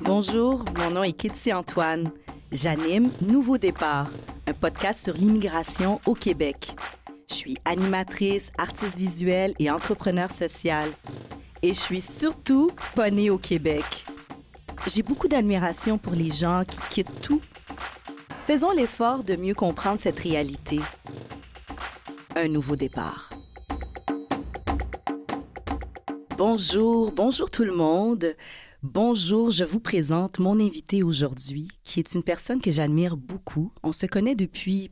Bonjour, mon nom est Kitty Antoine. J'anime Nouveau Départ, un podcast sur l'immigration au Québec. Je suis animatrice, artiste visuelle et entrepreneur social. Et je suis surtout pas née au Québec. J'ai beaucoup d'admiration pour les gens qui quittent tout. Faisons l'effort de mieux comprendre cette réalité. Un nouveau départ. Bonjour tout le monde. Bonjour, je vous présente mon invité aujourd'hui, qui est une personne que j'admire beaucoup. On se connaît depuis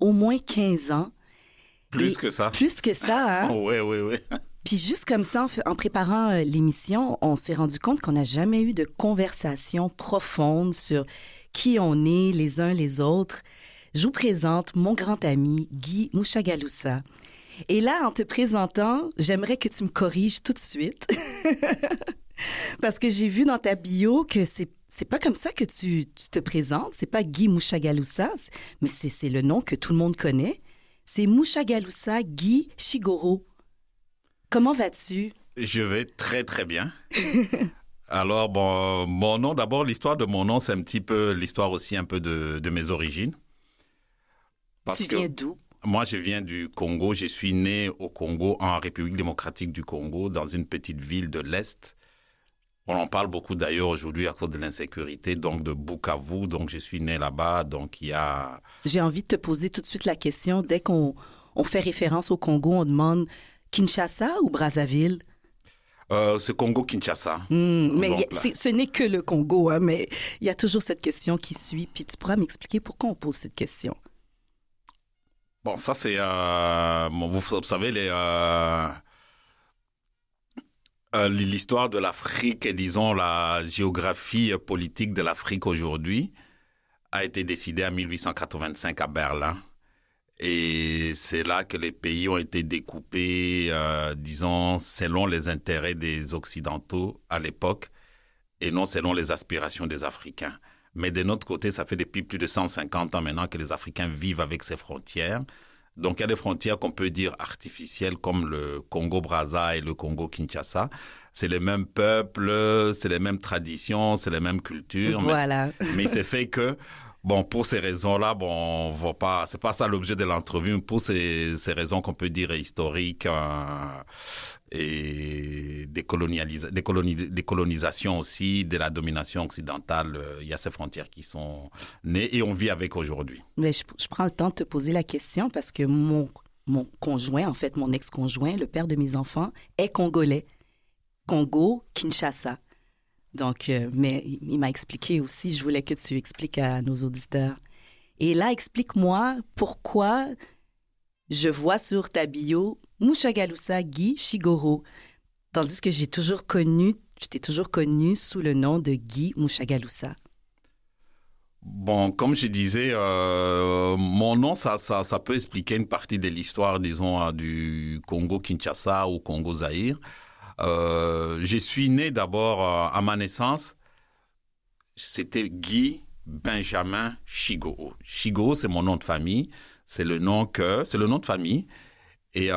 au moins 15 ans. Plus que ça. Plus que ça, hein? Oui. Puis juste comme ça, en préparant l'émission, on s'est rendu compte qu'on n'a jamais eu de conversation profonde sur qui on est les uns les autres. Je vous présente mon grand ami, Guy Mushagalusa. Et là, en te présentant, j'aimerais que tu me corriges tout de suite. Parce que j'ai vu dans ta bio que c'est pas comme ça que tu te présentes. C'est pas Guy Mushagalusa, mais c'est le nom que tout le monde connaît. C'est Mushagalusa Guy Shigoro. Comment vas-tu? Je vais très, très bien. Alors, bon, mon nom, d'abord, l'histoire de mon nom, c'est un petit peu l'histoire aussi un peu de mes origines. Tu viens d'où? Moi, je viens du Congo. Je suis né au Congo, en République démocratique du Congo, dans une petite ville de l'Est. On en parle beaucoup d'ailleurs aujourd'hui à cause de l'insécurité, donc de Bukavu. Donc, je suis né là-bas. Donc, il y a... J'ai envie de te poser tout de suite la question. Dès qu'on fait référence au Congo, on demande Kinshasa ou Brazzaville? C'est Congo-Kinshasa. Mais ce n'est que le Congo, hein, mais il y a toujours cette question qui suit. Puis tu pourras m'expliquer pourquoi on pose cette question. Bon, ça c'est... vous savez, l'histoire de l'Afrique et, disons, la géographie politique de l'Afrique aujourd'hui a été décidée en 1885 à Berlin. Et c'est là que les pays ont été découpés, disons, selon les intérêts des Occidentaux à l'époque et non selon les aspirations des Africains. Mais de notre côté, ça fait depuis plus de 150 ans maintenant que les Africains vivent avec ces frontières. Donc, il y a des frontières qu'on peut dire artificielles comme le Congo-Brazza et le Congo-Kinshasa. C'est les mêmes peuples, c'est les mêmes traditions, c'est les mêmes cultures. Voilà. Mais c'est fait que, bon, pour ces raisons-là, bon, on va pas, c'est pas ça l'objet de l'entrevue, mais pour ces raisons qu'on peut dire historiques, et des colonisations aussi, de la domination occidentale, il y a ces frontières qui sont nées et on vit avec aujourd'hui. Mais je prends le temps de te poser la question parce que mon conjoint, en fait, mon ex-conjoint, le père de mes enfants, est congolais. Congo, Kinshasa. Donc, mais il m'a expliqué aussi, je voulais que tu expliques à nos auditeurs. Et là, explique-moi pourquoi je vois sur ta bio Mushagalusa Guy Shigoro, tandis que je t'ai toujours connu sous le nom de Guy Mushagalusa. Bon, comme je disais, mon nom, ça peut expliquer une partie de l'histoire, disons, du Congo-Kinshasa ou Congo-Zaïre. Je suis né d'abord à ma naissance, c'était Guy Benjamin Shigoro. Shigoro, c'est mon nom de famille, c'est le nom de famille. Et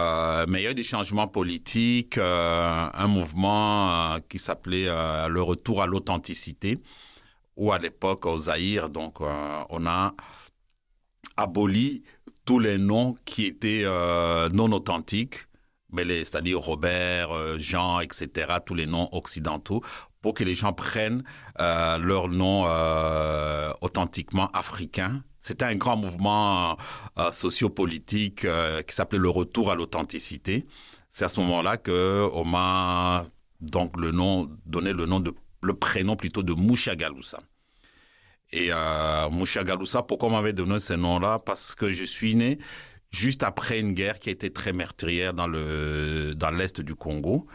mais il y a eu des changements politiques, un mouvement qui s'appelait le retour à l'authenticité, où à l'époque au Zaïre, donc on a aboli tous les noms qui étaient non authentiques. C'est-à-dire Robert, Jean, etc., tous les noms occidentaux, pour que les gens prennent leur nom authentiquement africain. C'était un grand mouvement sociopolitique qui s'appelait le retour à l'authenticité. C'est à ce moment-là que on m'a donc donné le prénom plutôt de Mushagalusa. Et Mushagalusa, pourquoi on m'avait donné ce nom-là? Parce que je suis né juste après une guerre qui a été très meurtrière dans l'est du Congo.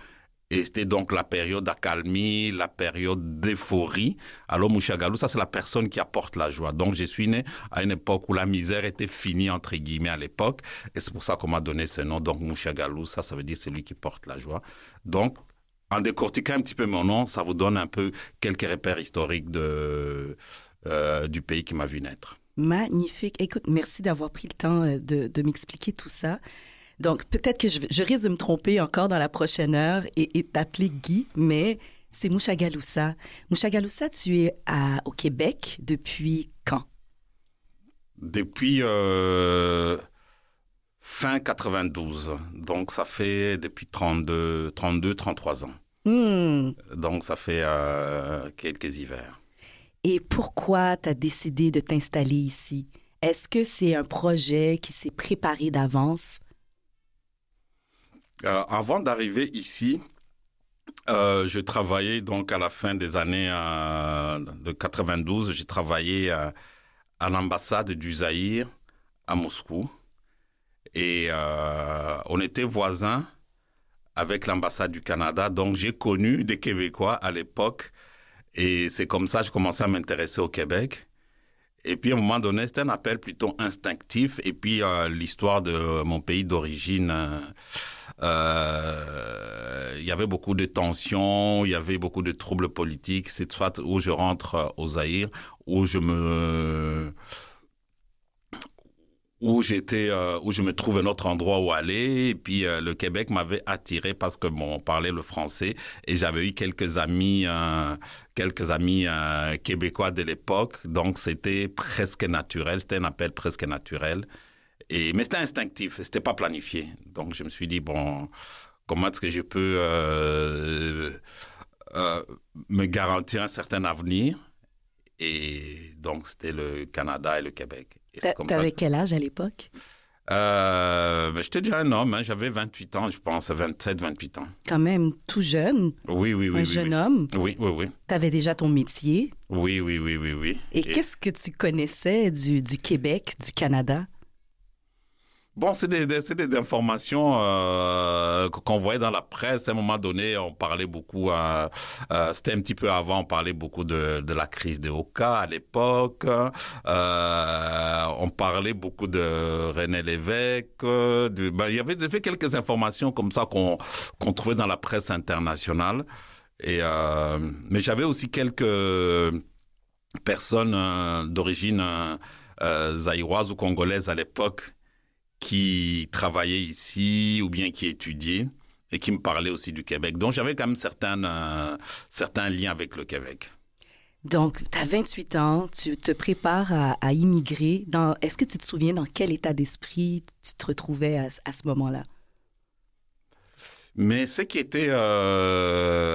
Et c'était donc la période d'accalmie, la période d'euphorie. Alors Mushagalusa, c'est la personne qui apporte la joie. Donc je suis né à une époque où la misère était finie, entre guillemets, à l'époque. Et c'est pour ça qu'on m'a donné ce nom. Donc Mushagalusa, ça veut dire celui qui porte la joie. Donc, en décortiquant un petit peu mon nom, ça vous donne un peu quelques repères historiques du pays qui m'a vu naître. Magnifique. Écoute, merci d'avoir pris le temps de m'expliquer tout ça. Donc, peut-être que je risque de me tromper encore dans la prochaine heure et t'appeler Guy, mais c'est Moucha Galoussa. Moucha Galoussa, tu es au Québec depuis quand? Depuis fin 92. Donc, ça fait depuis 33 ans. Donc, ça fait quelques hivers. Et pourquoi tu as décidé de t'installer ici? Est-ce que c'est un projet qui s'est préparé d'avance? Avant d'arriver ici, je travaillais donc à la fin des années de 92. J'ai travaillé à l'ambassade du Zaïre à Moscou. Et on était voisins avec l'ambassade du Canada. Donc, j'ai connu des Québécois à l'époque. Et c'est comme ça que je commençais à m'intéresser au Québec. Et puis, à un moment donné, c'était un appel plutôt instinctif. Et puis, l'histoire de mon pays d'origine, il y avait beaucoup de tensions, il y avait beaucoup de troubles politiques. C'est soit où je rentre au Zaïre, où je me trouve un autre endroit où aller. Et puis, le Québec m'avait attiré parce que on parlait le français et j'avais eu quelques amis québécois de l'époque. Donc, c'était presque naturel. C'était un appel presque naturel. Mais c'était instinctif. C'était pas planifié. Donc, je me suis dit, bon, comment est-ce que je peux me garantir un certain avenir? Et donc, c'était le Canada et le Québec. T'avais quel âge à l'époque? J'étais déjà un homme, hein, j'avais 28 ans, je pense, 27, 28 ans. Quand même tout jeune. Oui. Un jeune homme. Oui. T'avais déjà ton métier. Oui. Et qu'est-ce que tu connaissais du Québec, du Canada? Bon, c'est des informations qu'on voyait dans la presse. À un moment donné, on parlait beaucoup, c'était un petit peu avant, on parlait beaucoup de la crise de Oka à l'époque. On parlait beaucoup de René Lévesque. Il y avait quelques informations comme ça qu'on trouvait dans la presse internationale. Mais j'avais aussi quelques personnes d'origine zaïroise ou congolaise à l'époque qui travaillaient ici ou bien qui étudiaient et qui me parlaient aussi du Québec. Donc, j'avais quand même certains liens avec le Québec. Donc, tu as 28 ans, tu te prépares à immigrer. Est-ce que tu te souviens dans quel état d'esprit tu te retrouvais à ce moment-là? Mais ce qui était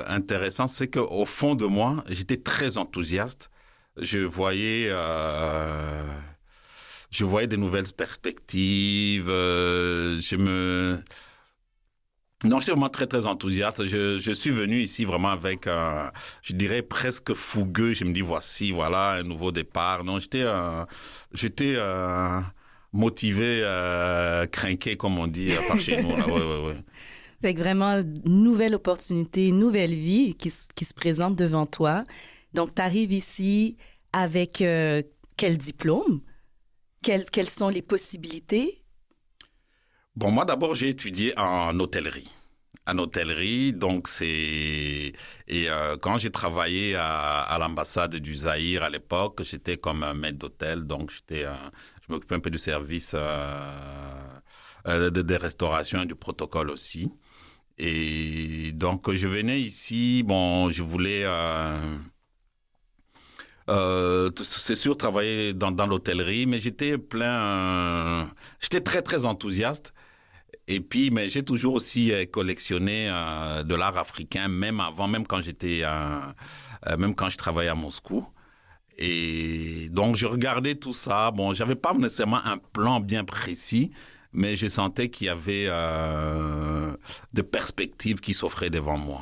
intéressant, c'est qu'au fond de moi, j'étais très enthousiaste. Je voyais des nouvelles perspectives. Non, j'étais vraiment très, très enthousiaste. Je suis venu ici vraiment avec, je dirais, presque fougueux. Je me dis, voilà, un nouveau départ. Non, j'étais motivé, crinqué, comme on dit par chez nous. Ouais. Fait que vraiment, nouvelle opportunité, nouvelle vie qui se présente devant toi. Donc, tu arrives ici avec quel diplôme? Quelles sont les possibilités? Bon, moi, d'abord, j'ai étudié en hôtellerie. Donc quand j'ai travaillé à l'ambassade du Zaïre à l'époque, j'étais comme un maître d'hôtel. Donc, je m'occupais un peu du service des restaurations et du protocole aussi. Et donc, je venais ici, bon, je voulais... c'est sûr, travailler dans l'hôtellerie, mais j'étais très, très enthousiaste. Et puis, mais j'ai toujours aussi collectionné de l'art africain, même quand je travaillais à Moscou. Et donc, je regardais tout ça. Bon, j'avais pas nécessairement un plan bien précis, mais je sentais qu'il y avait des perspectives qui s'offraient devant moi.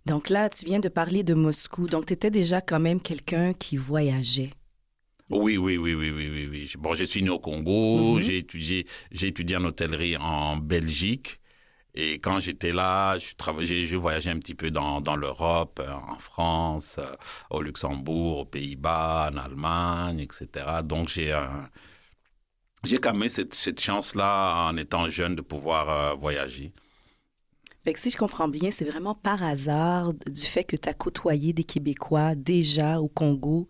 Donc là, tu viens de parler de Moscou. Donc, tu étais déjà quand même quelqu'un qui voyageait. Oui. Bon, je suis né au Congo. Mm-hmm. J'ai étudié en hôtellerie en Belgique. Et quand j'étais là, je voyageais un petit peu dans l'Europe, en France, au Luxembourg, aux Pays-Bas, en Allemagne, etc. Donc, j'ai quand même cette chance-là, en étant jeune, de pouvoir voyager. Fait que si je comprends bien, c'est vraiment par hasard du fait que tu as côtoyé des Québécois déjà au Congo,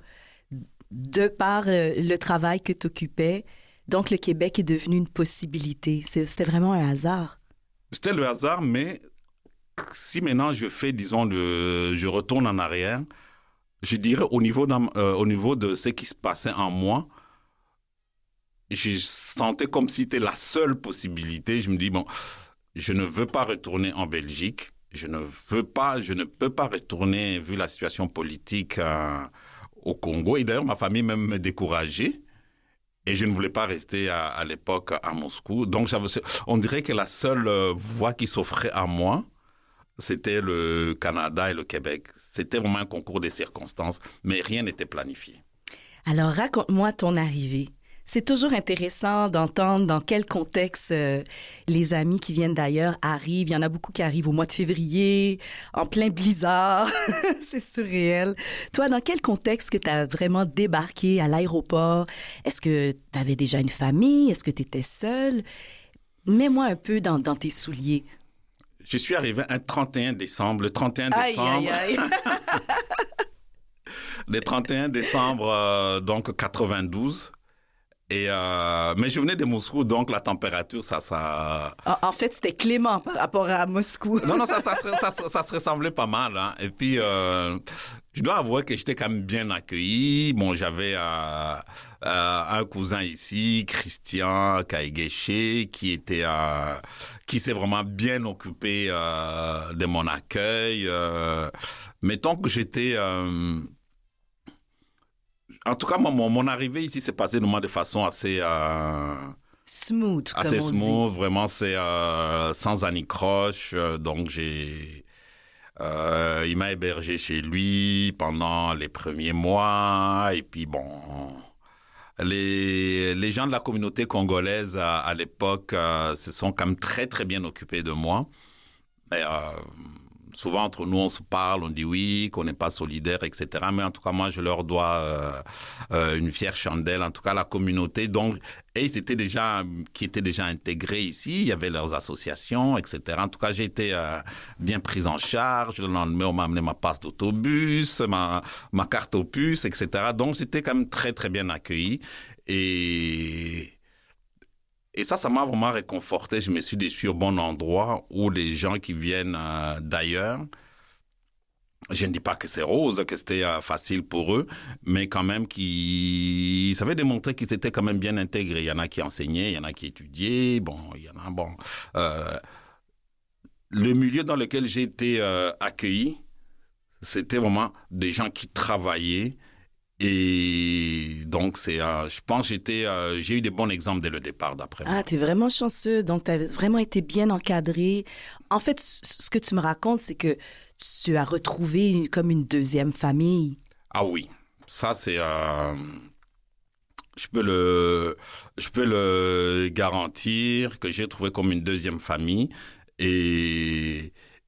de par le travail que tu occupais. Donc, le Québec est devenu une possibilité. C'était vraiment un hasard. C'était le hasard, mais si maintenant je fais, disons, je retourne en arrière, je dirais au niveau de ce qui se passait en moi, je sentais comme si c'était la seule possibilité. Je me dis, bon, je ne veux pas retourner en Belgique. Je ne peux pas retourner, vu la situation politique au Congo. Et d'ailleurs, ma famille même me décourageait. Et je ne voulais pas rester à l'époque à Moscou. Donc, on dirait que la seule voie qui s'offrait à moi, c'était le Canada et le Québec. C'était vraiment un concours des circonstances, mais rien n'était planifié. Alors, raconte-moi ton arrivée. C'est toujours intéressant d'entendre dans quel contexte les amis qui viennent d'ailleurs arrivent. Il y en a beaucoup qui arrivent au mois de février, en plein blizzard. C'est surréel. Toi, dans quel contexte que tu as vraiment débarqué à l'aéroport? Est-ce que tu avais déjà une famille? Est-ce que tu étais seule? Mets-moi un peu dans tes souliers. Je suis arrivé un 31 décembre. Le 31 décembre... Aïe, aïe, aïe. Le 31 décembre, donc 92... mais je venais de Moscou, donc la température, ça... En fait, c'était clément par rapport à Moscou. Non, ça se ressemblait pas mal. Hein. Et puis, je dois avouer que j'étais quand même bien accueilli. Bon, j'avais un cousin ici, Christian Kaïgeché, qui s'est vraiment bien occupé de mon accueil. Mais tant que j'étais... En tout cas, mon arrivée ici s'est passée de façon assez... smooth, comme assez on smooth, dit. vraiment, c'est sans anicroche. Donc, il m'a hébergé chez lui pendant les premiers mois. Et puis, bon, les gens de la communauté congolaise à l'époque se sont quand même très, très bien occupés de moi. Mais... souvent, entre nous, on se parle, on dit oui, qu'on n'est pas solidaire, etc. Mais en tout cas, moi, je leur dois une fière chandelle. En tout cas, la communauté, donc, et qui étaient déjà intégrés ici. Il y avait leurs associations, etc. En tout cas, j'ai été bien pris en charge. Le lendemain, on m'a amené ma passe d'autobus, ma carte au puce, etc. Donc, j'étais quand même très, très bien accueilli. Et ça m'a vraiment réconforté. Je me suis dit, je suis au bon endroit où les gens qui viennent d'ailleurs, je ne dis pas que c'est rose, que c'était facile pour eux, mais quand même qu'ils savaient démontrer qu'ils étaient quand même bien intégrés. Il y en a qui enseignaient, il y en a qui étudiaient, bon, il y en a, le milieu dans lequel j'ai été accueilli, c'était vraiment des gens qui travaillaient. Et donc, je pense que j'ai eu des bons exemples dès le départ, d'après moi. Ah, t'es vraiment chanceux. Donc, t'as vraiment été bien encadré. En fait, ce que tu me racontes, c'est que tu as retrouvé comme une deuxième famille. Ah oui, ça, c'est... je peux le garantir que j'ai trouvé comme une deuxième famille.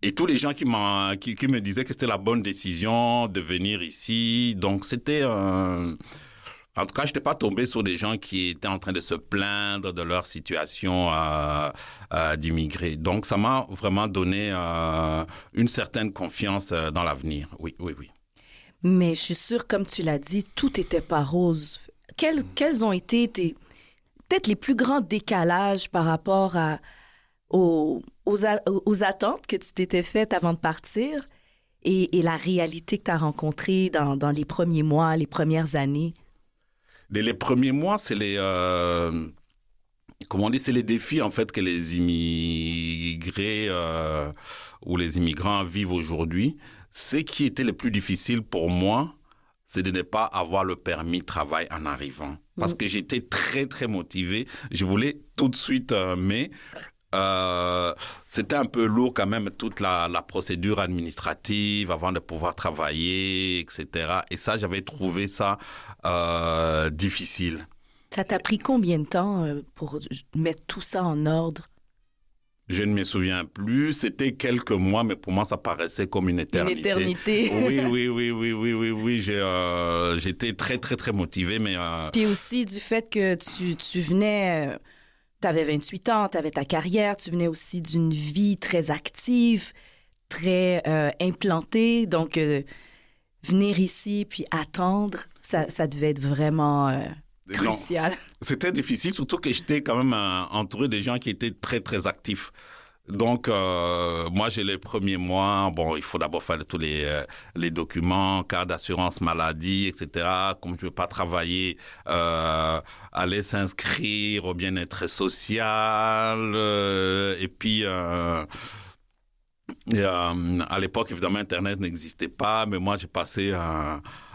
Et tous les gens qui me disaient que c'était la bonne décision de venir ici. Donc, c'était... En tout cas, je n'étais pas tombé sur des gens qui étaient en train de se plaindre de leur situation d'immigrés. Donc, ça m'a vraiment donné une certaine confiance dans l'avenir. Oui, oui, oui. Mais je suis sûre, comme tu l'as dit, tout n'était pas rose. Quels ont été peut-être les plus grands décalages par rapport aux attentes que tu t'étais faites avant de partir et la réalité que tu as rencontrée dans les premiers mois, les premières années? Les premiers mois, c'est c'est les défis en fait que les immigrés ou les immigrants vivent aujourd'hui. Ce qui était le plus difficile pour moi, c'est de ne pas avoir le permis de travail en arrivant. Parce que j'étais très, très motivé. Je voulais tout de suite, mais c'était un peu lourd quand même, toute la procédure administrative avant de pouvoir travailler, etc. Et ça, j'avais trouvé ça difficile. Ça t'a pris combien de temps pour mettre tout ça en ordre? Je ne me souviens plus. C'était quelques mois, mais pour moi, ça paraissait comme une éternité. Une éternité. Oui. J'étais très, très, très motivé, mais... Puis aussi du fait que tu venais... tu avais 28 ans, tu avais ta carrière, tu venais aussi d'une vie très active, très implantée. Donc, venir ici puis attendre, ça devait être vraiment... crucial. Non, c'était difficile, surtout que j'étais quand même entouré de gens qui étaient très, très actifs. Donc, moi, j'ai les premiers mois. Bon, il faut d'abord faire tous les documents, carte d'assurance maladie, etc. Comme je ne veux pas travailler, aller s'inscrire au bien-être social. Et puis, à l'époque, évidemment, Internet n'existait pas. Mais moi, j'ai passé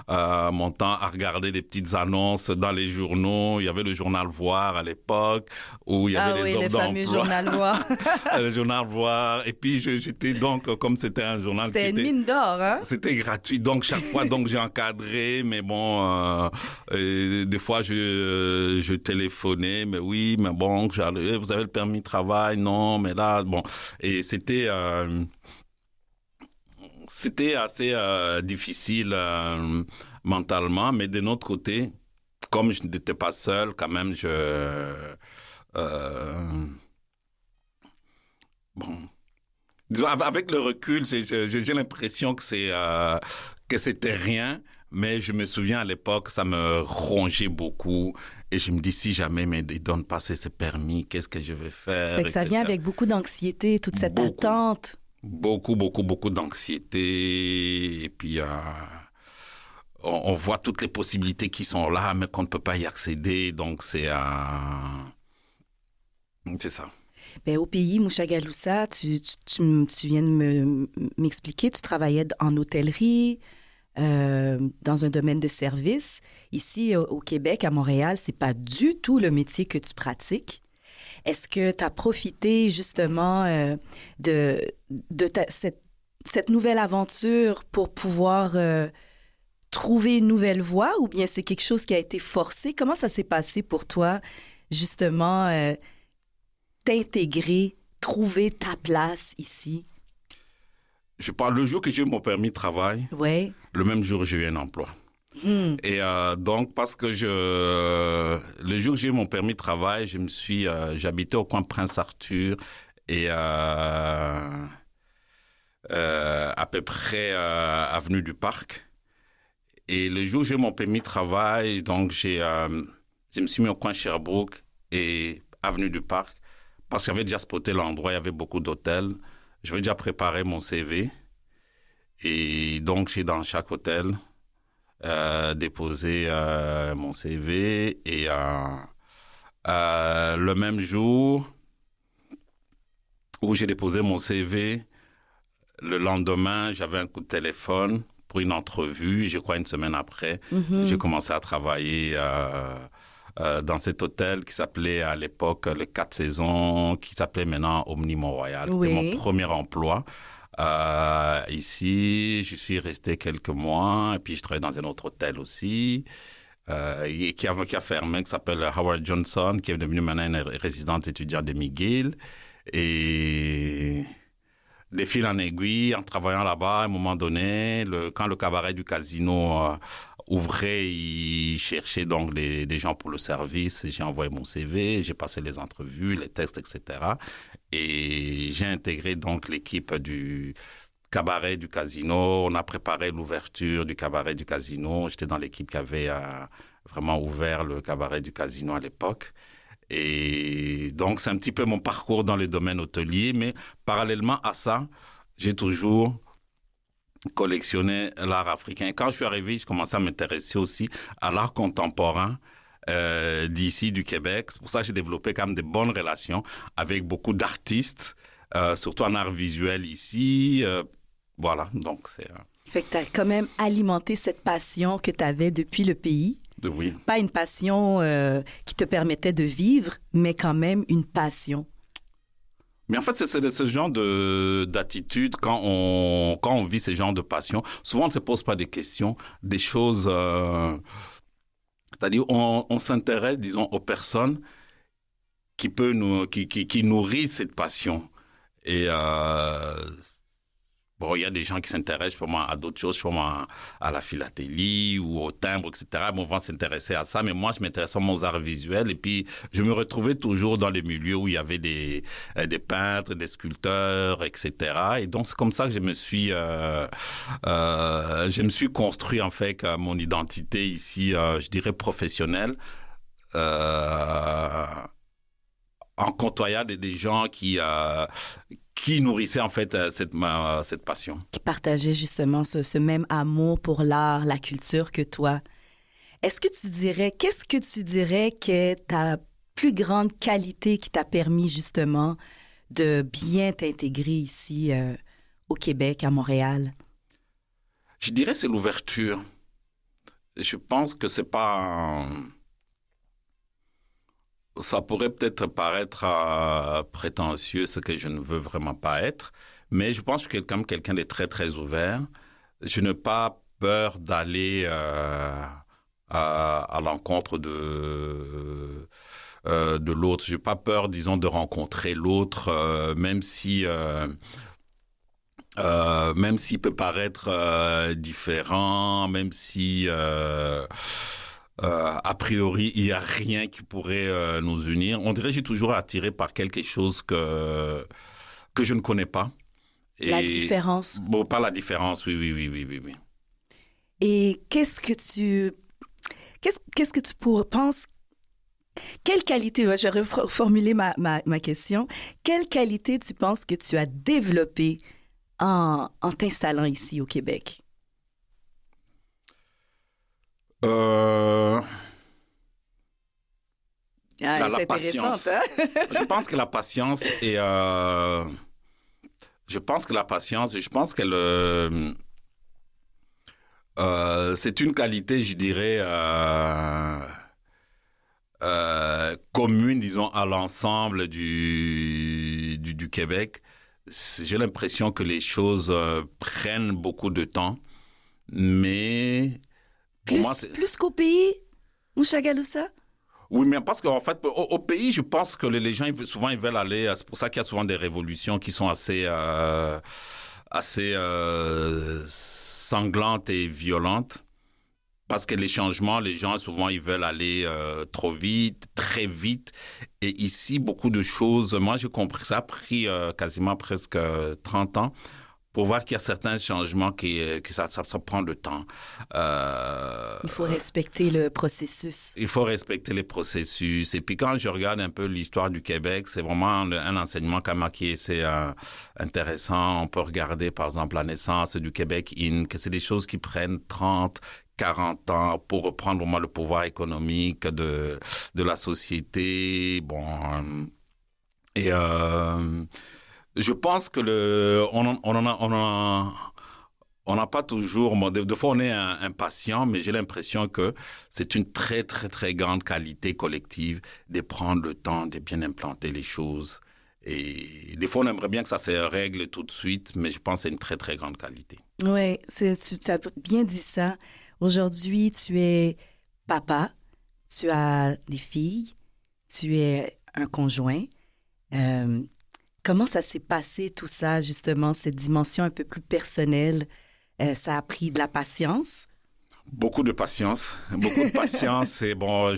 mon temps à regarder des petites annonces dans les journaux. Il y avait le journal Voir à l'époque, où il y avait les offres d'emploi. Ah oui, le fameux journal Voir. Le journal Voir. Et puis, j'étais donc, comme c'était un journal c'était une mine d'or, hein? C'était gratuit. Donc, chaque fois, donc, j'ai encadré. Mais bon, des fois, je téléphonais. Mais oui, mais bon, vous avez le permis de travail? Non, mais là, bon. Et c'était assez difficile mentalement, mais de notre côté, comme je n'étais pas seul, quand même, bon, disons, avec le recul, j'ai l'impression que c'était rien, mais je me souviens à l'époque, ça me rongeait beaucoup. Et je me dis, si jamais ils ne donnent pas ce permis, qu'est-ce que je vais faire? Fait que ça vient avec beaucoup d'anxiété, toute cette attente. Beaucoup d'anxiété. Et puis, on voit toutes les possibilités qui sont là, mais qu'on ne peut pas y accéder. Donc, c'est ça. Ben, au pays, Mouchagaloussa, tu viens de m'expliquer, tu travaillais en hôtellerie, dans un domaine de service. Ici, au Québec, à Montréal, c'est pas du tout le métier que tu pratiques. Est-ce que tu as profité justement de cette nouvelle aventure pour pouvoir trouver une nouvelle voie, ou bien c'est quelque chose qui a été forcé? Comment ça s'est passé pour toi, justement, t'intégrer, trouver ta place ici? Je parle le jour que j'ai eu mon permis de travail. Ouais. Le même jour, j'ai eu un emploi. Et donc, parce que le jour que j'ai eu mon permis de travail, j'habitais au coin Prince Arthur et à peu près avenue du Parc. Et le jour où j'ai eu mon permis de travail, donc je me suis mis au coin Sherbrooke et avenue du Parc, parce que j'avais déjà spoté l'endroit, il y avait beaucoup d'hôtels. Je vais déjà préparer mon CV. Et donc, j'ai dans chaque hôtel déposé mon CV. Et le même jour où j'ai déposé mon CV, le lendemain, j'avais un coup de téléphone pour une entrevue. Je crois une semaine après, j'ai commencé à travailler dans cet hôtel qui s'appelait à l'époque le 4 saisons, qui s'appelait maintenant Omni Mont-Royal. Oui. C'était mon premier emploi. Ici, je suis resté quelques mois et puis je travaillais dans un autre hôtel aussi et qui a fermé, qui s'appelle Howard Johnson, qui est devenu maintenant une résidence étudiante de McGill. Et de fil en aiguille, en travaillant là-bas, à un moment donné, quand le cabaret du casino ouvrait, il cherchait donc des gens pour le service. J'ai envoyé mon CV, j'ai passé les entrevues, les tests, etc. Et j'ai intégré donc l'équipe du cabaret du casino. On a préparé l'ouverture du cabaret du casino. J'étais dans l'équipe qui avait vraiment ouvert le cabaret du casino à l'époque. Et donc, c'est un petit peu mon parcours dans le domaine hôtelier. Mais parallèlement à ça, j'ai toujours collectionné l'art africain. Et quand je suis arrivé, je commençais à m'intéresser aussi à l'art contemporain d'ici, du Québec. C'est pour ça que j'ai développé quand même de bonnes relations avec beaucoup d'artistes, surtout en art visuel ici. Voilà, donc c'est... Fait que tu as quand même alimenté cette passion que tu avais depuis le pays. Oui. Pas une passion qui te permettait de vivre, mais quand même une passion. Mais en fait, c'est ce genre d'attitude, quand on vit ce genre de passion, souvent on ne se pose pas des questions, des choses... c'est-à-dire, on s'intéresse, disons, aux personnes qui nourrissent cette passion. Et bon, il y a des gens qui s'intéressent vraiment à d'autres choses, vraiment à la philatélie ou au timbre, etc. Bon, on va s'intéresser à ça, mais moi, je m'intéresse aux arts visuels. Et puis, je me retrouvais toujours dans les milieux où il y avait des peintres, des sculpteurs, etc. Et donc, c'est comme ça que je me suis construit, en fait, mon identité ici, je dirais professionnelle, en côtoyant des gens qui nourrissaient en fait cette passion. Qui partageaient justement ce même amour pour l'art, la culture que toi. Qu'est-ce que tu dirais que ta plus grande qualité qui t'a permis justement de bien t'intégrer ici au Québec, à Montréal? Je dirais c'est l'ouverture. Je pense que c'est pas... Ça pourrait peut-être paraître prétentieux, ce que je ne veux vraiment pas être, mais je pense que je suis quelqu'un de très, très ouvert. Je n'ai pas peur d'aller à l'encontre de l'autre. Je n'ai pas peur, disons, de rencontrer l'autre, même s'il peut paraître différent, même si a priori il n'y a rien qui pourrait nous unir. On dirait que j'ai toujours attiré par quelque chose que je ne connais pas. La différence. Bon, pas la différence, oui. Et qu'est-ce que tu penses? Quelle qualité, je vais reformuler ma question. Quelle qualité tu penses que tu as développée en t'installant ici au Québec? La patience. Hein? Je pense que la patience est... je pense qu'elle... c'est une qualité, je dirais, commune, disons, à l'ensemble du Québec. J'ai l'impression que les choses prennent beaucoup de temps, mais... Plus qu'au pays, Mouchagaloussa? Oui, mais parce qu'en fait, au pays, je pense que les gens, souvent, ils veulent aller... C'est pour ça qu'il y a souvent des révolutions qui sont assez sanglantes et violentes. Parce que les changements, les gens, souvent, ils veulent aller trop vite, très vite. Et ici, beaucoup de choses... Moi, j'ai compris, ça a pris quasiment presque 30 ans pour voir qu'il y a certains changements que ça prend le temps. Il faut respecter le processus. Il faut respecter les processus. Et puis quand je regarde un peu l'histoire du Québec, c'est vraiment un enseignement quand même qui est assez intéressant. On peut regarder par exemple la naissance du Québec Inc. C'est des choses qui prennent 30, 40 ans pour reprendre vraiment le pouvoir économique de la société. Bon, et... je pense que on n'a pas toujours... Des fois, on est impatient, mais j'ai l'impression que c'est une très, très, très grande qualité collective de prendre le temps de bien implanter les choses. Et des fois, on aimerait bien que ça se règle tout de suite, mais je pense que c'est une très, très grande qualité. Oui, tu as bien dit ça. Aujourd'hui, tu es papa, tu as des filles, tu es un conjoint. Comment ça s'est passé, tout ça, justement, cette dimension un peu plus personnelle? Ça a pris de la patience? Beaucoup de patience. Et bon,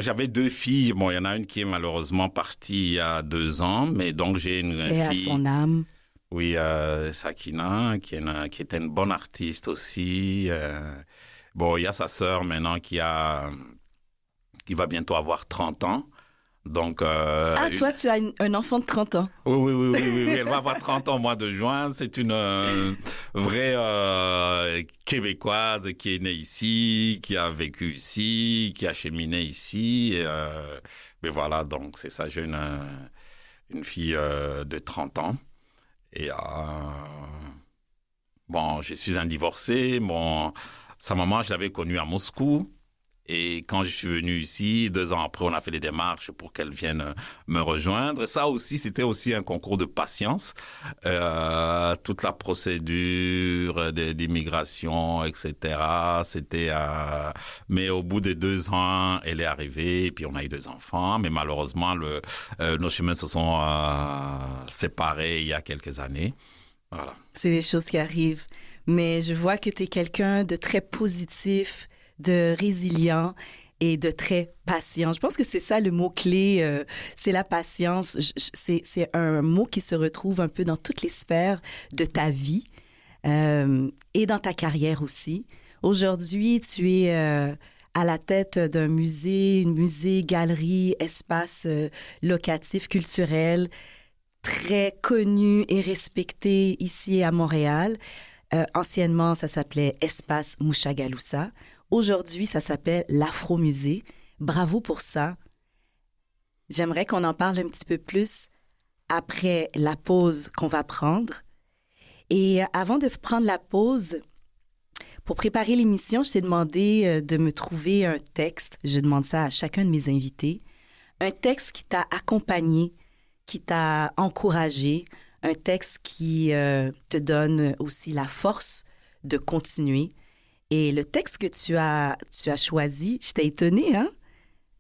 j'avais 2 filles. Bon, il y en a une qui est malheureusement partie il y a 2 ans, mais donc j'ai une fille... Et à son âme. Oui, Sakina, qui était une bonne artiste aussi. Bon, il y a sa sœur maintenant qui va bientôt avoir 30 ans. Donc, toi, tu as un enfant de 30 ans. Oui, elle va avoir 30 ans au mois de juin. C'est une vraie Québécoise qui est née ici, qui a vécu ici, qui a cheminé ici. Mais voilà, donc c'est ça, j'ai une fille de 30 ans. Et bon, je suis un divorcé. Bon, sa maman, je l'avais connue à Moscou. Et quand je suis venu ici, 2 ans après, on a fait des démarches pour qu'elle vienne me rejoindre. Ça aussi, c'était aussi un concours de patience. Toute la procédure d'immigration, etc. C'était... mais au bout de 2 ans, elle est arrivée, et puis on a eu 2 enfants. Mais malheureusement, nos chemins se sont séparés il y a quelques années. Voilà. C'est des choses qui arrivent. Mais je vois que tu es quelqu'un de très positif, de résilient et de très patient. Je pense que c'est ça le mot-clé, c'est la patience. C'est un mot qui se retrouve un peu dans toutes les sphères de ta vie et dans ta carrière aussi. Aujourd'hui, tu es à la tête d'un musée, galerie, espace locatif, culturel, très connu et respecté ici à Montréal. Anciennement, ça s'appelait Espace Mushagalusa. Aujourd'hui, ça s'appelle l'Afro-Musée. Bravo pour ça. J'aimerais qu'on en parle un petit peu plus après la pause qu'on va prendre. Et avant de prendre la pause, pour préparer l'émission, je t'ai demandé de me trouver un texte. Je demande ça à chacun de mes invités. Un texte qui t'a accompagné, qui t'a encouragé, un texte qui te donne aussi la force de continuer. Et le texte que tu as choisi, j'étais étonnée, hein?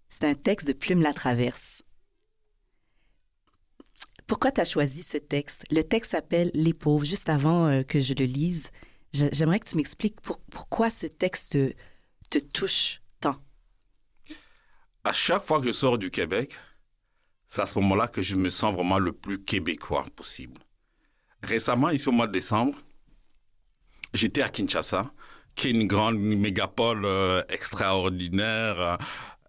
C'est un texte de Plume Latraverse. Pourquoi tu as choisi ce texte? Le texte s'appelle « Les pauvres ». Juste avant que je le lise, j'aimerais que tu m'expliques pourquoi ce texte te touche tant. À chaque fois que je sors du Québec, c'est à ce moment-là que je me sens vraiment le plus québécois possible. Récemment, ici au mois de décembre, j'étais à Kinshasa, qui est une grande mégapole extraordinaire,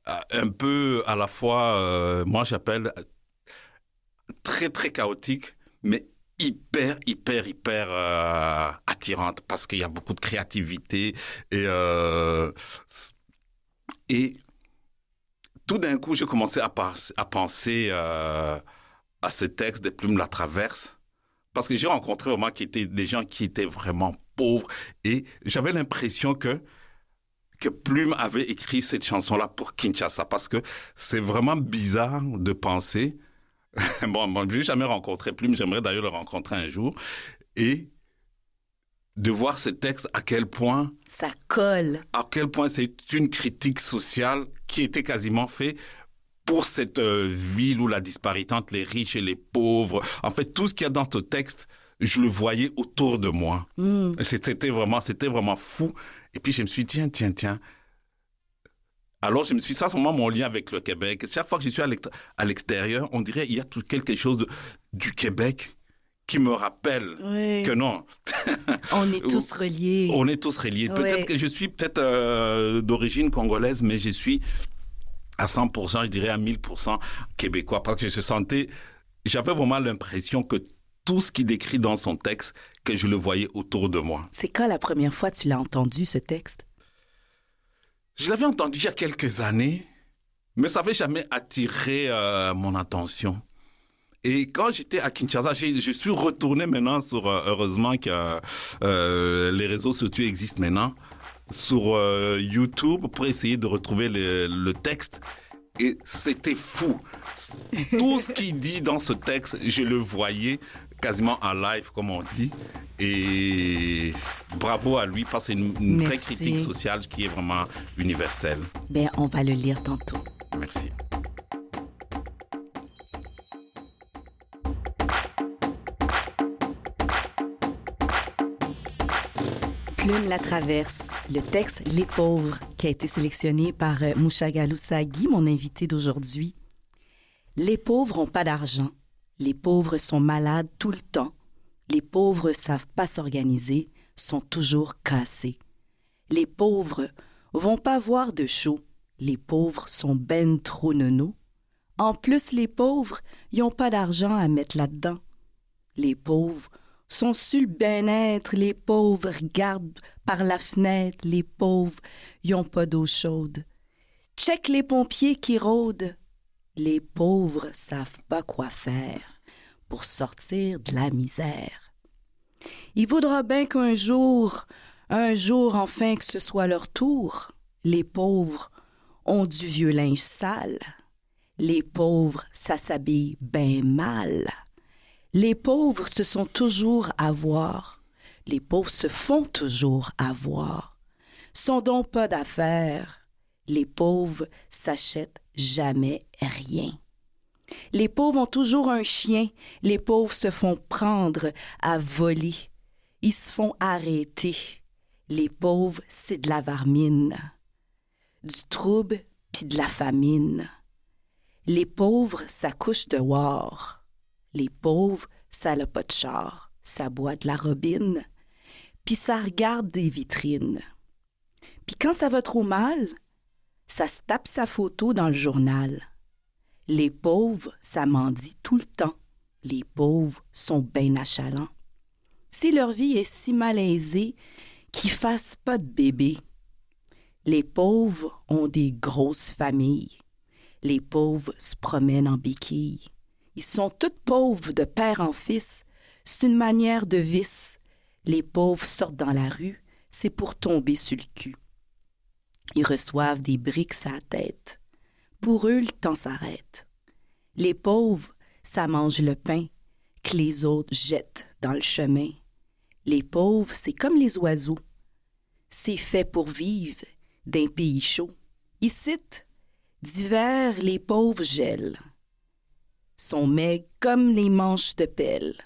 un peu à la fois, moi j'appelle très très chaotique, mais hyper attirante parce qu'il y a beaucoup de créativité et tout d'un coup j'ai commencé à penser à ce texte des Plumes Latraverse parce que j'ai rencontré vraiment des gens qui étaient vraiment pauvres et j'avais l'impression que Plume avait écrit cette chanson-là pour Kinshasa parce que c'est vraiment bizarre de penser. Bon, je n'ai jamais rencontré Plume, j'aimerais d'ailleurs le rencontrer un jour. Et de voir ce texte, à quel point... Ça colle. À quel point c'est une critique sociale qui était quasiment faite pour cette ville où la disparité entre les riches et les pauvres. En fait, tout ce qu'il y a dans ce texte, je le voyais autour de moi. C'était vraiment fou. Et puis, je me suis dit, tiens. Alors, c'est vraiment mon lien avec le Québec. Chaque fois que je suis à l'extérieur, on dirait qu'il y a quelque chose du Québec qui me rappelle que non. On est tous reliés. On est tous reliés. Peut-être que je suis d'origine congolaise, mais je suis à 100%, je dirais à 1000% québécois. Parce que j'avais vraiment l'impression que tout ce qu'il décrit dans son texte, que je le voyais autour de moi. C'est quand la première fois que tu l'as entendu, ce texte? Je l'avais entendu il y a quelques années, mais ça n'avait jamais attiré mon attention. Et quand j'étais à Kinshasa, je suis retourné maintenant heureusement que les réseaux sociaux existent maintenant, sur YouTube pour essayer de retrouver le texte. Et c'était fou. Tout ce qu'il dit dans ce texte, je le voyais quasiment en live, comme on dit. Et bravo à lui, parce que c'est une vraie critique sociale qui est vraiment universelle. On va le lire tantôt. Merci. Plume Latraverse, le texte « Les pauvres » qui a été sélectionné par Mushagalusa Guy, mon invité d'aujourd'hui. Les pauvres n'ont pas d'argent. Les pauvres sont malades tout le temps. Les pauvres savent pas s'organiser, sont toujours cassés. Les pauvres vont pas voir de show. Les pauvres sont ben trop nono. En plus, les pauvres, ils ont pas d'argent à mettre là-dedans. Les pauvres sont sur le bien-être. Les pauvres regardent par la fenêtre. Les pauvres, ils ont pas d'eau chaude. Check les pompiers qui rôdent. Les pauvres savent pas quoi faire pour sortir de la misère. Il vaudra bien qu'un jour enfin que ce soit leur tour. Les pauvres ont du vieux linge sale. Les pauvres, ça s'habille bien mal. Les pauvres se sont toujours à voir. Les pauvres se font toujours avoir. Sont donc pas d'affaires. Les pauvres s'achètent jamais rien. Les pauvres ont toujours un chien. Les pauvres se font prendre à voler. Ils se font arrêter. Les pauvres, c'est de la vermine. Du trouble puis de la famine. Les pauvres, ça couche dehors. Les pauvres, ça n'a pas de char. Ça boit de la robine. Puis ça regarde des vitrines. Puis quand ça va trop mal, ça se tape sa photo dans le journal. Les pauvres, ça mendie tout le temps. Les pauvres sont bien achalants. Si leur vie est si malaisée qu'ils fassent pas de bébé. Les pauvres ont des grosses familles. Les pauvres se promènent en béquille. Ils sont tous pauvres de père en fils. C'est une manière de vice. Les pauvres sortent dans la rue, c'est pour tomber sur le cul. Ils reçoivent des briques à la tête. Pour eux, le temps s'arrête. Les pauvres, ça mange le pain que les autres jettent dans le chemin. Les pauvres, c'est comme les oiseaux. C'est fait pour vivre d'un pays chaud. Ici, d'hiver, les pauvres gèlent. Sont maigres comme les manches de pelle.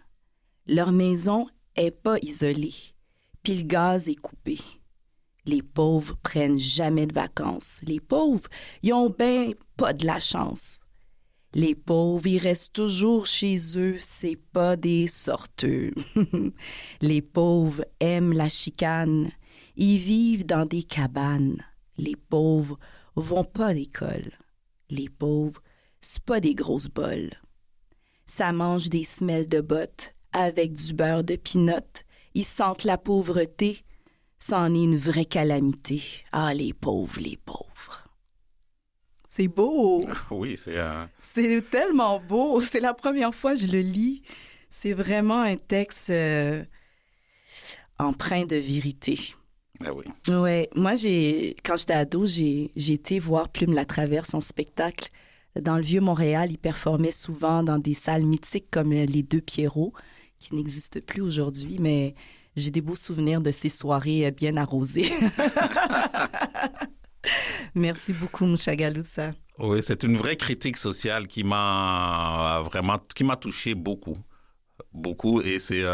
Leur maison est pas isolée, puis le gaz est coupé. Les pauvres prennent jamais de vacances. Les pauvres, ils ont ben pas de la chance. Les pauvres, ils restent toujours chez eux, c'est pas des sorteux. Les pauvres aiment la chicane, ils vivent dans des cabanes. Les pauvres vont pas à l'école. Les pauvres, c'est pas des grosses bols. Ça mange des semelles de bottes avec du beurre de pinot. Ils sentent la pauvreté. C'en est une vraie calamité. Ah, les pauvres, les pauvres. C'est beau. Oui, c'est... C'est tellement beau. C'est la première fois que je le lis. C'est vraiment un texte empreint de vérité. Ah oui. Ouais, moi, quand j'étais ado, j'ai été voir Plume la Traverse en spectacle. Dans le Vieux-Montréal, il performait souvent dans des salles mythiques comme les Deux Pierrots, qui n'existent plus aujourd'hui, mais j'ai des beaux souvenirs de ces soirées bien arrosées. Merci beaucoup, Mouchagaloussa. Oui, c'est une vraie critique sociale qui m'a touché beaucoup. Beaucoup, et c'est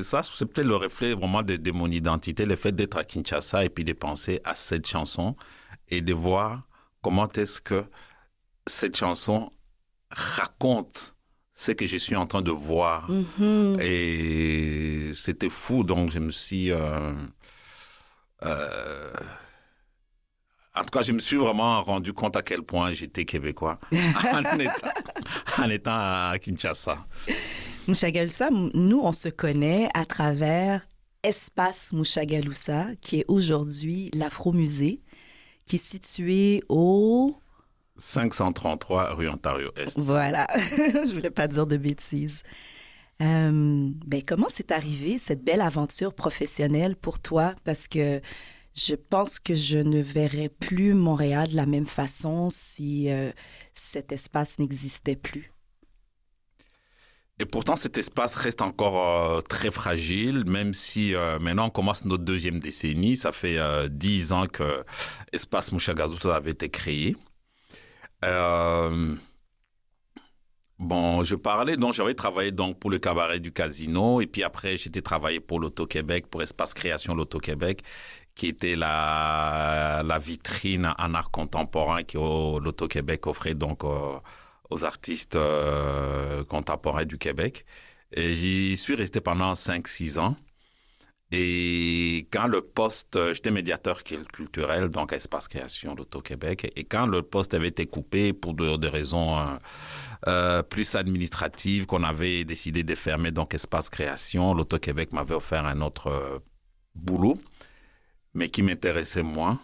ça, c'est peut-être le reflet vraiment de mon identité, le fait d'être à Kinshasa et puis de penser à cette chanson et de voir comment est-ce que cette chanson raconte ce que je suis en train de voir. Mm-hmm. Et c'était fou, donc je me suis... En tout cas, je me suis vraiment rendu compte à quel point j'étais québécois en étant à Kinshasa. Mouchagaloussa, nous, on se connaît à travers Espace Mouchagaloussa, qui est aujourd'hui l'Afro-Musée, qui est situé au... 533 rue Ontario-Est. Voilà, je voulais pas dire de bêtises. Comment c'est arrivé, cette belle aventure professionnelle pour toi? Parce que je pense que je ne verrais plus Montréal de la même façon si cet espace n'existait plus. Et pourtant, cet espace reste encore très fragile, même si maintenant on commence notre deuxième décennie. Ça fait 10 ans que Espace Mouchagaloussa avait été créé. J'avais travaillé pour le cabaret du Casino, et puis après, j'étais travaillé pour l'Auto-Québec, pour Espace Création l'Auto-Québec, qui était la vitrine en art contemporain que l'Auto-Québec offrait donc aux artistes contemporains du Québec. Et j'y suis resté pendant 5-6 ans. Et quand j'étais médiateur culturel, donc à Espace Création l'Auto-Québec, et quand le poste avait été coupé pour des raisons plus administratives, qu'on avait décidé de fermer donc Espace Création, l'Auto-Québec m'avait offert un autre boulot, mais qui m'intéressait moins.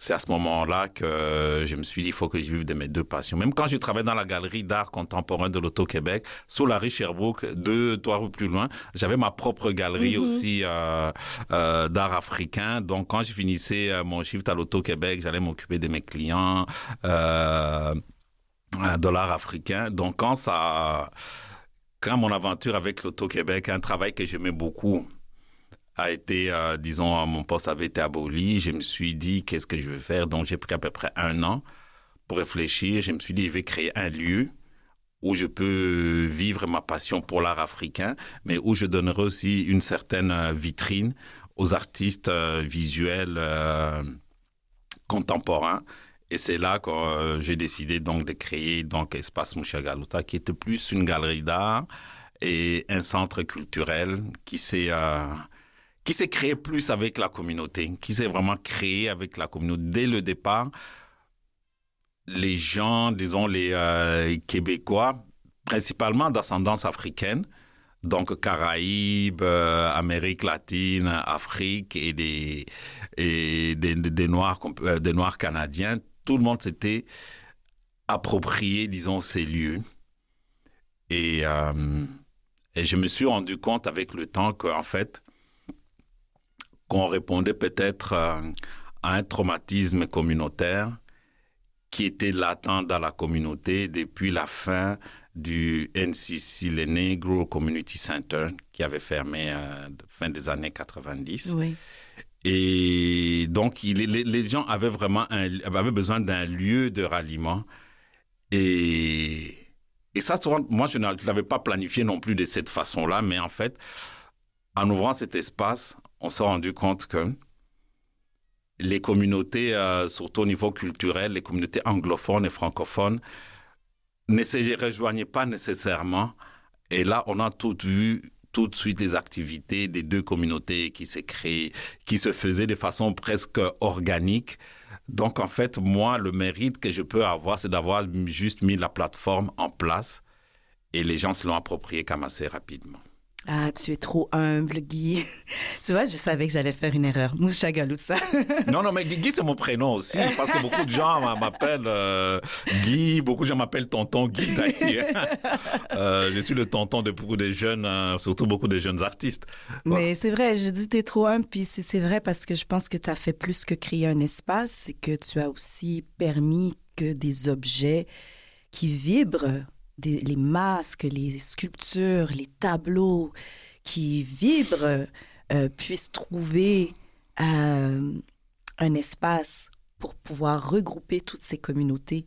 C'est à ce moment-là que je me suis dit, il faut que je vive de mes deux passions. Même quand je travaillais dans la galerie d'art contemporain de l'Auto-Québec, sous la rue Sherbrooke, 2-3 rues plus loin, j'avais ma propre galerie aussi d'art africain. Donc, quand je finissais mon shift à l'Auto-Québec, j'allais m'occuper de mes clients de l'art africain. Donc, quand mon aventure avec l'Auto-Québec, un travail que j'aimais beaucoup, a été, mon poste avait été aboli. Je me suis dit, qu'est-ce que je vais faire? Donc, j'ai pris à peu près 1 an pour réfléchir. Je me suis dit, je vais créer un lieu où je peux vivre ma passion pour l'art africain, mais où je donnerai aussi une certaine vitrine aux artistes visuels contemporains. Et c'est là que j'ai décidé donc de créer donc Espace Mouchagaloussa, qui était plus une galerie d'art et un centre culturel qui s'est qui s'est créé plus avec la communauté, qui s'est vraiment créé avec la communauté. Dès le départ, les gens, disons les Québécois, principalement d'ascendance africaine, donc Caraïbes, Amérique latine, Afrique et des Noirs canadiens, tout le monde s'était approprié, disons, ces lieux. Et je me suis rendu compte avec le temps qu'en fait, qu'on répondait peut-être à un traumatisme communautaire qui était latent dans la communauté depuis la fin du NCC, le Negro Community Center, qui avait fermé fin des années 90. Oui. Et donc, les gens avaient avaient besoin d'un lieu de ralliement. Et ça, moi, je ne l'avais pas planifié non plus de cette façon-là, mais en fait, en ouvrant cet espace, on s'est rendu compte que les communautés, surtout au niveau culturel, les communautés anglophones et francophones, ne se rejoignaient pas nécessairement. Et là, on a vu tout de suite les activités des deux communautés qui s'est créées, qui se faisaient de façon presque organique. Donc, en fait, moi, le mérite que je peux avoir, c'est d'avoir juste mis la plateforme en place et les gens se l'ont approprié comme assez rapidement. Ah, tu es trop humble, Guy. Tu vois, je savais que j'allais faire une erreur. Moucha Galoussa. Non, mais Guy, c'est mon prénom aussi, parce que beaucoup de gens m'appellent Guy, beaucoup de gens m'appellent tonton Guy, d'ailleurs. Je suis le tonton de beaucoup de jeunes, surtout beaucoup de jeunes artistes. Voilà. Mais c'est vrai, je dis t'es trop humble, puis c'est vrai parce que je pense que tu as fait plus que créer un espace, c'est que tu as aussi permis que des objets qui vibrent, les masques, les sculptures, les tableaux qui vibrent puissent trouver un espace pour pouvoir regrouper toutes ces communautés.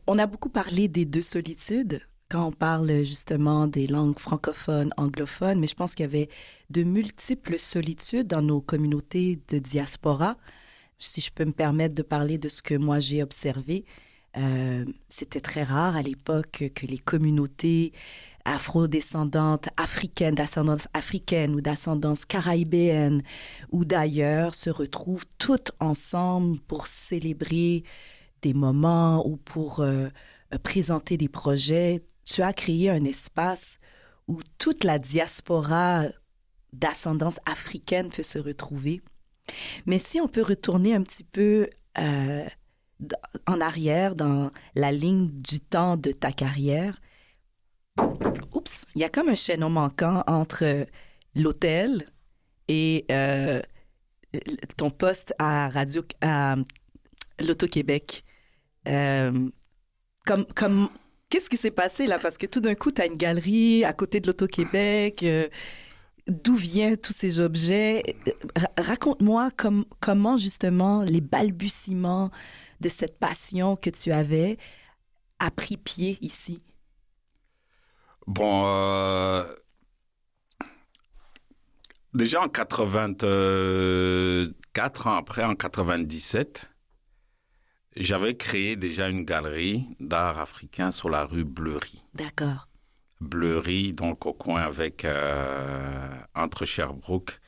On a beaucoup parlé des deux solitudes quand on parle justement des langues francophones, anglophones, mais je pense qu'il y avait de multiples solitudes dans nos communautés de diaspora. Si je peux me permettre de parler de ce que moi j'ai observé, c'était très rare à l'époque que les communautés afrodescendantes africaines, d'ascendance africaine ou d'ascendance caraïbéenne ou d'ailleurs se retrouvent toutes ensemble pour célébrer des moments ou pour présenter des projets. Tu as créé un espace où toute la diaspora d'ascendance africaine peut se retrouver. Mais si on peut retourner un petit peu en arrière dans la ligne du temps de ta carrière, il y a comme un chaînon manquant entre l'hôtel et ton poste à l'Auto-Québec. Qu'est-ce qui s'est passé là? Parce que tout d'un coup, tu as une galerie à côté de l'Auto-Québec. D'où viennent tous ces objets? Raconte-moi comment justement les balbutiements de cette passion que tu avais a pris pied ici. Bon, déjà en 84 ans après, en 97, j'avais créé déjà une galerie d'art africain sur la rue Bleury. D'accord. Bleury, donc au coin avec entre Sherbrooke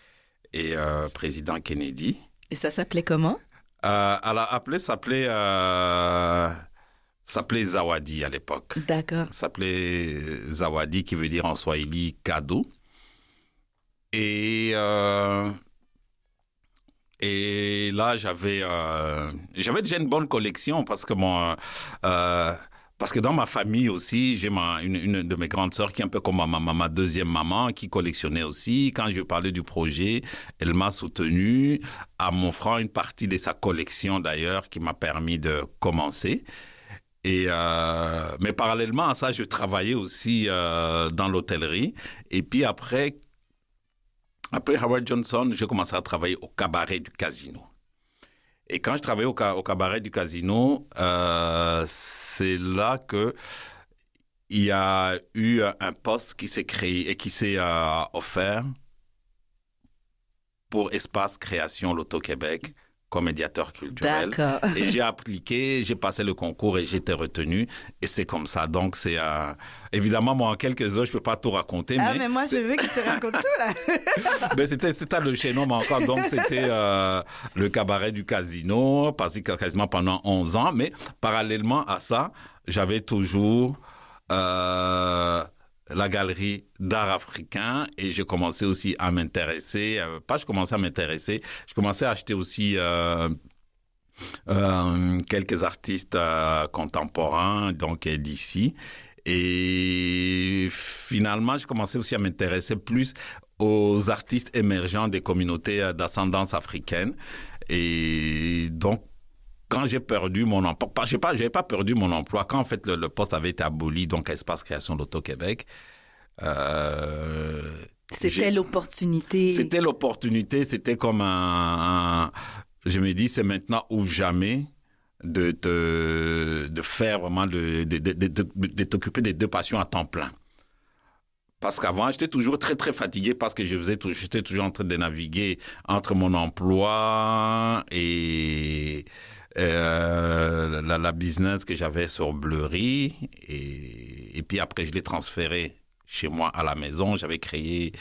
et Président Kennedy. Et ça s'appelait comment? S'appelait Zawadi à l'époque. D'accord. S'appelait Zawadi, qui veut dire en swahili cadeau. Et là, j'avais déjà une bonne collection parce que parce que dans ma famille aussi, j'ai une de mes grandes sœurs qui est un peu comme ma deuxième maman, qui collectionnait aussi. Quand je parlais du projet, elle m'a soutenu en m'offrant une partie de sa collection d'ailleurs, qui m'a permis de commencer. Mais parallèlement à ça, je travaillais aussi dans l'hôtellerie. Et puis après Howard Johnson, j'ai commencé à travailler au cabaret du Casino. Et quand je travaillais au cabaret du Casino, c'est là qu'il y a eu un poste qui s'est créé et qui s'est offert pour Espace Création l'Auto-Québec comme médiateur culturel. D'accord. Et j'ai appliqué, j'ai passé le concours et j'ai été retenu. Et c'est comme ça. Donc, c'est... évidemment, moi, en quelques heures, je ne peux pas tout raconter. Mais moi, je veux que tu racontes tout, là. Mais c'était le chaînon, mais encore. Donc, c'était le cabaret du Casino, passé quasiment pendant 11 ans. Mais parallèlement à ça, j'avais toujours... la galerie d'art africain et j'ai commencé aussi à m'intéresser, je commençais à acheter aussi quelques artistes contemporains donc d'ici et finalement je commençais aussi à m'intéresser plus aux artistes émergents des communautés d'ascendance africaine et donc quand j'ai perdu mon emploi, j'avais pas perdu mon emploi. Quand en fait le poste avait été aboli, donc Espace Création d'Auto-Québec, c'était l'opportunité. C'était l'opportunité, c'était comme je me dis, c'est maintenant ou jamais de faire vraiment, de t'occuper des deux passions à temps plein. Parce qu'avant, j'étais toujours très, très fatigué parce que j'étais toujours en train de naviguer entre mon emploi et la business que j'avais sur Bleury et puis après je l'ai transféré chez moi à la maison. J'avais créé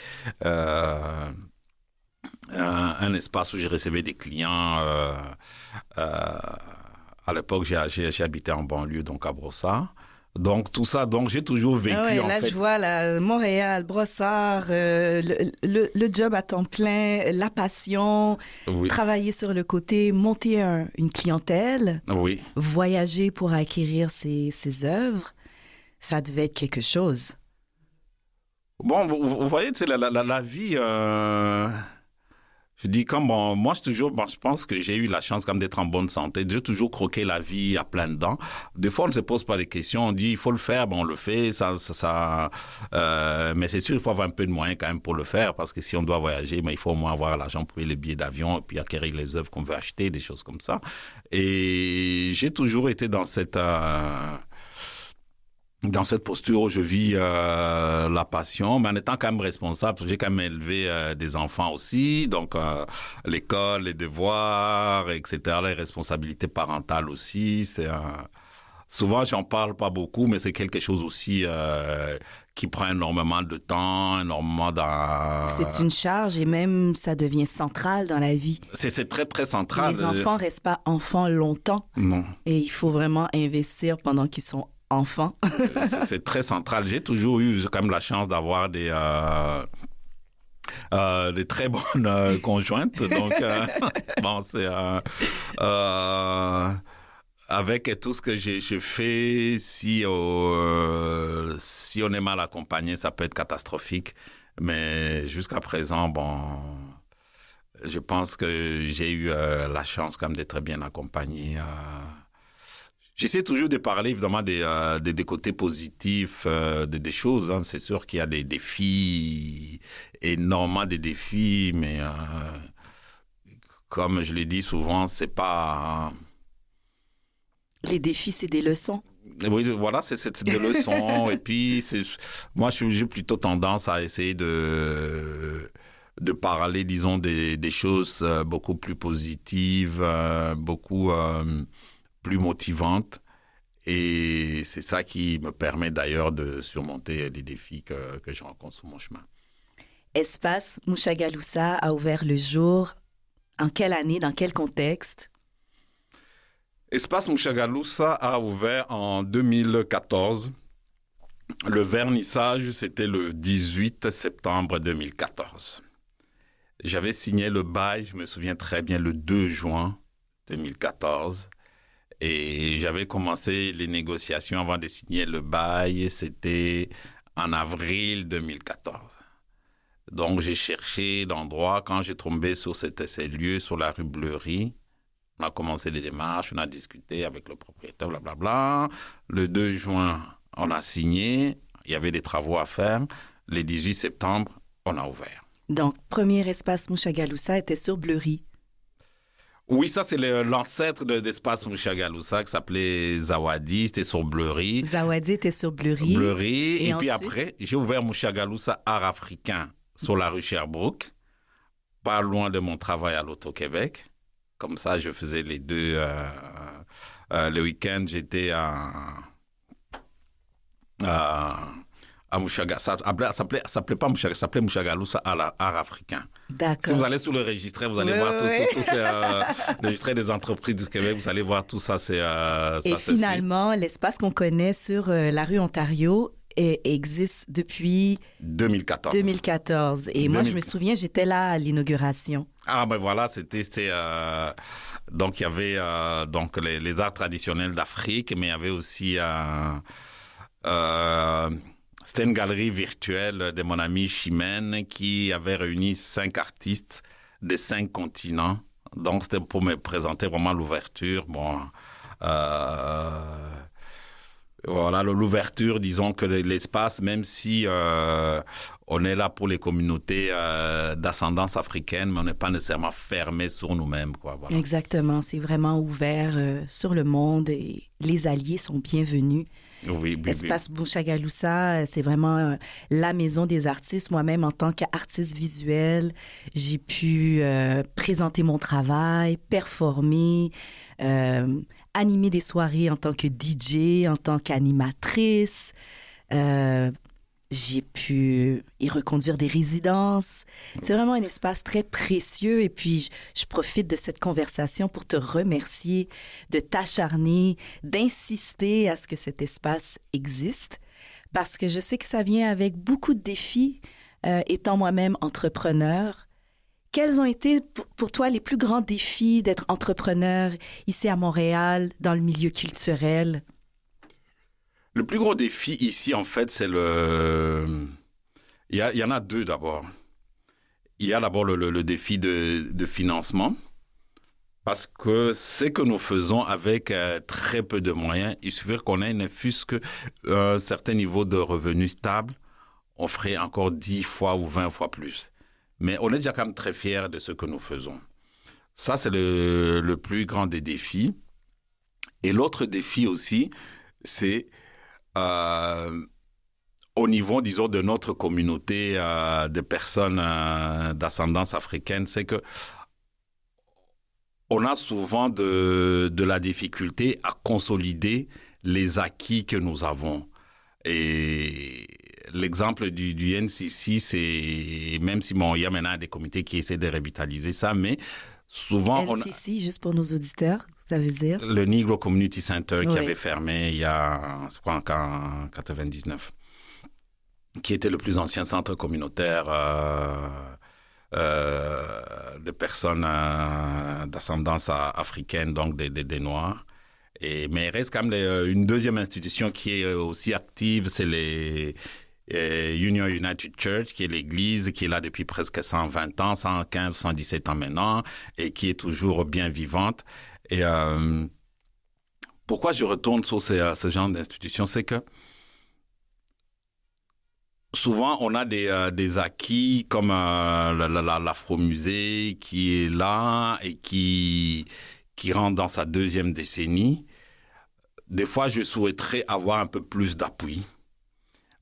un espace où je recevais des clients. À l'époque, j'ai habité en banlieue, donc à Brossard. Donc tout ça, donc j'ai toujours vécu en là, fait. je vois là, Montréal, Brossard, le job à temps plein, la passion, Oui. Travailler sur le côté, monter une clientèle, Oui. Voyager pour acquérir ses œuvres, ça devait être quelque chose. Bon, vous voyez, c'est la vie. Je dis comme moi, je pense que j'ai eu la chance comme d'être en bonne santé. J'ai toujours croqué la vie à plein dedans. Des fois, on ne se pose pas des questions. On dit il faut le faire, on le fait. Mais c'est sûr, il faut avoir un peu de moyens quand même pour le faire parce que si on doit voyager, il faut au moins avoir l'argent pour payer les billets d'avion et puis acquérir les œuvres qu'on veut acheter, des choses comme ça. Et j'ai toujours été dans cette posture où je vis la passion, mais en étant quand même responsable, j'ai quand même élevé des enfants aussi, donc l'école, les devoirs, etc., les responsabilités parentales aussi. Souvent, j'en parle pas beaucoup, mais c'est quelque chose aussi qui prend énormément de temps, énormément C'est une charge et même ça devient central dans la vie. C'est très, très central. Les enfants restent pas enfants longtemps. Non. Et il faut vraiment investir pendant qu'ils sont enfants. C'est très central. J'ai toujours eu quand même la chance d'avoir des très bonnes conjointes. Donc, bon, c'est... avec tout ce que je fais, si on est mal accompagné, ça peut être catastrophique. Mais jusqu'à présent, bon, je pense que j'ai eu la chance quand même d'être bien accompagné. J'essaie toujours de parler évidemment des côtés positifs des choses. Hein. C'est sûr qu'il y a des défis, énormément de défis, mais comme je l'ai dit souvent, c'est pas... Les défis, c'est des leçons. Oui, voilà, c'est des leçons. Et puis, moi, j'ai plutôt tendance à essayer de parler, disons, des choses beaucoup plus positives, beaucoup... plus motivante et c'est ça qui me permet d'ailleurs de surmonter les défis que je rencontre sur mon chemin. Espace Mushagalusa a ouvert le jour. En quelle année, dans quel contexte? Espace Mushagalusa a ouvert en 2014. Le vernissage, c'était le 18 septembre 2014. J'avais signé le bail, je me souviens très bien, le 2 juin 2014. Et j'avais commencé les négociations avant de signer le bail. C'était en avril 2014. Donc, j'ai cherché d'endroits. Quand j'ai tombé sur ces lieux, sur la rue Bleury, on a commencé les démarches, on a discuté avec le propriétaire, blablabla. Le 2 juin, on a signé. Il y avait des travaux à faire. Le 18 septembre, on a ouvert. Donc, premier espace Mushagalusa était sur Bleury. Oui, ça, c'est l'ancêtre d'Espace Mushagalusa qui s'appelait Zawadi. C'était sur Bleury. Zawadi était sur Bleury. Et puis ensuite... après, j'ai ouvert Mushagalusa Art Africain sur la rue Sherbrooke, pas loin de mon travail à l'Auto-Québec. Comme ça, je faisais les deux. Le week-end, j'étais à Mouchaga. Ça s'appelait pas Mouchaga, ça s'appelait Mouchagalousa à l'art africain. D'accord. Si vous allez sur le registre, vous allez voir tout le registre des entreprises du Québec, vous allez voir tout ça. Et finalement, l'espace qu'on connaît sur la rue Ontario existe depuis 2014. Et moi, je me souviens, j'étais là à l'inauguration. Ah ben voilà, donc il y avait donc les arts traditionnels d'Afrique, mais il y avait aussi c'était une galerie virtuelle de mon ami Chimène qui avait réuni 5 artistes des 5 continents. Donc c'était pour me présenter vraiment l'ouverture. Bon, voilà, l'ouverture, disons que l'espace, même si on est là pour les communautés d'ascendance africaine, mais on n'est pas nécessairement fermé sur nous-mêmes, quoi. Voilà. Exactement, c'est vraiment ouvert sur le monde et les alliés sont bienvenus. Oui. Espace Mouchagalousa, c'est vraiment la maison des artistes. Moi-même, en tant qu'artiste visuel, j'ai pu présenter mon travail, performer, animer des soirées en tant que DJ, en tant qu'animatrice. J'ai pu y reconduire des résidences. C'est vraiment un espace très précieux. Et puis, je profite de cette conversation pour te remercier de t'acharner, d'insister à ce que cet espace existe. Parce que je sais que ça vient avec beaucoup de défis, étant moi-même entrepreneur. Quels ont été pour toi les plus grands défis d'être entrepreneur ici à Montréal, dans le milieu culturel? Le plus gros défi ici, en fait, c'est il y en a 2 d'abord. Il y a d'abord le défi de financement, parce que ce que nous faisons avec très peu de moyens, il suffit qu'on ait ne fût-ce qu'un certain niveau de revenu stable, on ferait encore 10 fois ou 20 fois plus. Mais on est déjà quand même très fiers de ce que nous faisons. Ça, c'est le plus grand des défis. Et l'autre défi aussi, c'est au niveau, disons, de notre communauté de personnes d'ascendance africaine, c'est que on a souvent de la difficulté à consolider les acquis que nous avons. Et l'exemple du NCC, c'est, même si il y a maintenant des comités qui essaient de revitaliser ça, mais souvent... NCC, juste pour nos auditeurs, ça veut dire? Le Negro Community Center qui avait fermé il y a, je crois, en 1999, qui était le plus ancien centre communautaire de personnes d'ascendance africaine, donc des Noirs. Mais il reste quand même une deuxième institution qui est aussi active, c'est les Union United Church, qui est l'église qui est là depuis presque 120 ans, 115, 117 ans maintenant, et qui est toujours bien vivante. Et pourquoi je retourne sur ce genre d'institution, c'est que souvent on a des acquis comme l'Afro-Musée qui est là et qui rentre dans sa 2e décennie. Des fois, je souhaiterais avoir un peu plus d'appui.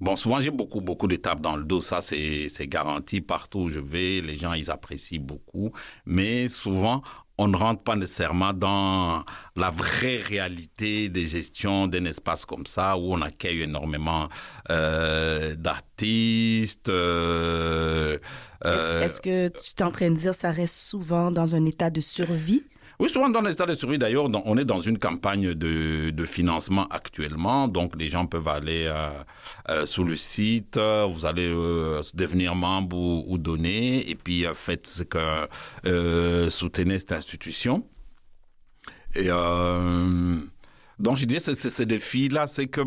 Bon, souvent, j'ai beaucoup d'étapes dans le dos. Ça, c'est garanti partout où je vais. Les gens, ils apprécient beaucoup. Mais souvent, on ne rentre pas nécessairement dans la vraie réalité des gestions d'un espace comme ça où on accueille énormément d'artistes. Est-ce que tu es en train de dire que ça reste souvent dans un état de survie? Oui, souvent dans l'état de survie. D'ailleurs, on est dans une campagne de financement actuellement. Donc, les gens peuvent aller sur le site. Vous allez devenir membre ou donner. Et puis, faites ce que soutenez cette institution. Et donc, je dis, ce défi-là, c'est que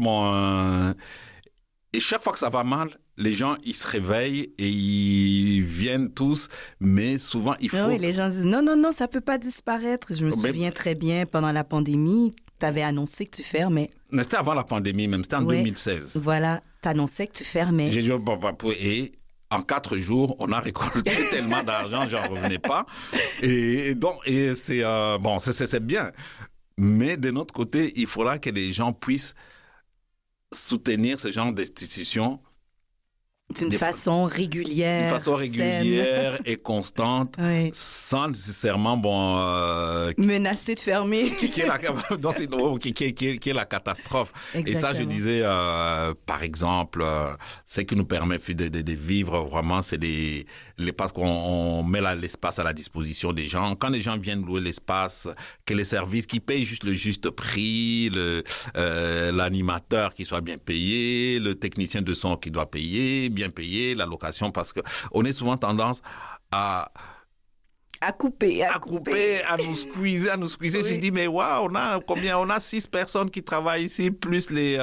et chaque fois que ça va mal, les gens, ils se réveillent et ils viennent tous, mais souvent, il faut... Oui, les gens disent, non, ça ne peut pas disparaître. Je me souviens très bien, pendant la pandémie, tu avais annoncé que tu fermais. Mais c'était avant la pandémie même, c'était en 2016. Voilà, tu annonçais que tu fermais. J'ai dit, et en 4 jours, on a récolté tellement d'argent, j'en revenais pas. Et c'est bon, c'est bien. Mais de notre côté, il faudra que les gens puissent soutenir ce genre d'institutions D'une façon régulière. D'une façon régulière et constante, oui. sans nécessairement, menacer de fermer. qui est la catastrophe. Exactement. Et ça, je disais, par exemple, ce qui nous permet de vivre vraiment, c'est parce qu'on met l'espace à la disposition des gens. Quand les gens viennent louer l'espace, que les services qui payent juste le juste prix, l'animateur qui soit bien payé, le technicien de son qui doit payer, bien payé, la location, parce que on est souvent tendance à couper, à nous squeezer. Oui. Je dis, mais waouh, on a 6 personnes qui travaillent ici, plus les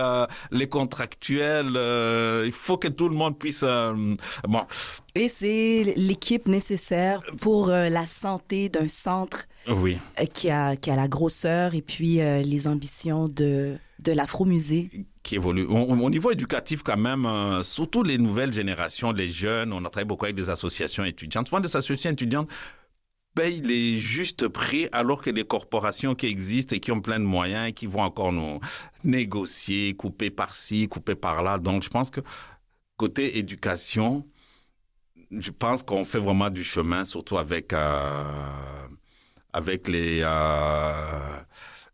contractuels. Il faut que tout le monde puisse... bon. Et c'est l'équipe nécessaire pour la santé d'un centre oui. Qui a la grosseur et puis les ambitions de l'Afro-Musée. Qui évolue. Au niveau éducatif, quand même, surtout les nouvelles générations, les jeunes, on a travaillé beaucoup avec des associations étudiantes. Souvent, des associations étudiantes payent les justes prix alors que les corporations qui existent et qui ont plein de moyens et qui vont encore nous négocier, couper par-ci, couper par-là. Donc, je pense que côté éducation, je pense qu'on fait vraiment du chemin, surtout avec